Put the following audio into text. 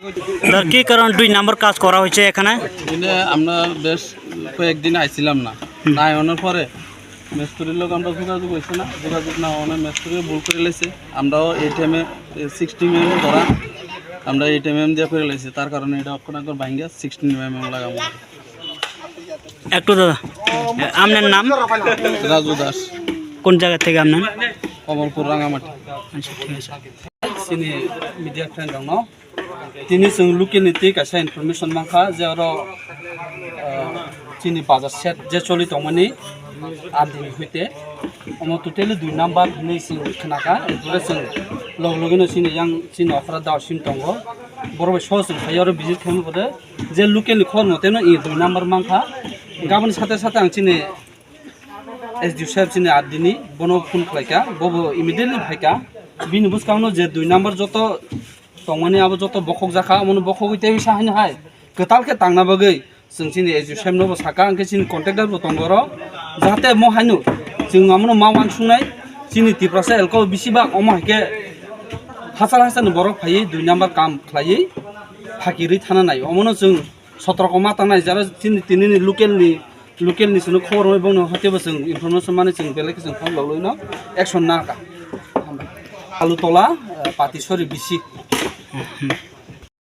Sir কি কারণ 2 নম্বর কাজ করা হয়েছে এখানে? এটা আমরা বেশ কয়েকদিন আইছিলাম না নাই আনার পরে মিস্ত্রির লোক আমরা যোগাযোগ হয়েছে না, যোগাযোগ না অনেক মিস্ত্রি ভুল করে লেছে। আমরাও এই টাইমে 60 mm ধরা আমরা 8 mm দিয়ে করে লেছি, তার কারণে এটা অক্ষণ একবার ভাঙ্গে 16 mm লাগাবো। একটু দাদা আপনার নাম? রাজু দাস, কোন জায়গা থেকে আপনার? কমলপুর রাঙামাটি। আচ্ছা ঠিক আছে। Sini media friend dong no. Tini sung lukin niti kaisa information mangka je oro sini bazar set je choli tongmani adini hoite omo totally 2 number nei sing khnaka pura sung logino sini yang sini ofra da sim tongo boro bai soh sung hayaro visit kham bode je lukin khor mote no e 2 number mangka gabon sate sate ang sini SDU saheb sini adini bono phone khlaika bobo immediately phaika bini buskangno je 2 number joto tongmani abo joto bokhok jaka amon bokhok ite bisa haini hai ketalke tangna bagui जों सिनि education no साका अंके सिनि contractor बो तंगरो जाहाथे म हाइनु जों आमनो मावान सुनाय सिनि तिप्रासा एलको बिसिबा अमा हेके हासार हासान बरक फायै 2 नम्बर काम खलायै फाकिरि थाना नाय अमनो जों 17 को माता नाय जारा सिनि तिनि लोकेलनि सुनो खबर होय बनो हातेबो जों इनफरमेशन माने जों बेलेक जों फाम लयनो एक्शन नाका आलु तला पातिसरि बिसि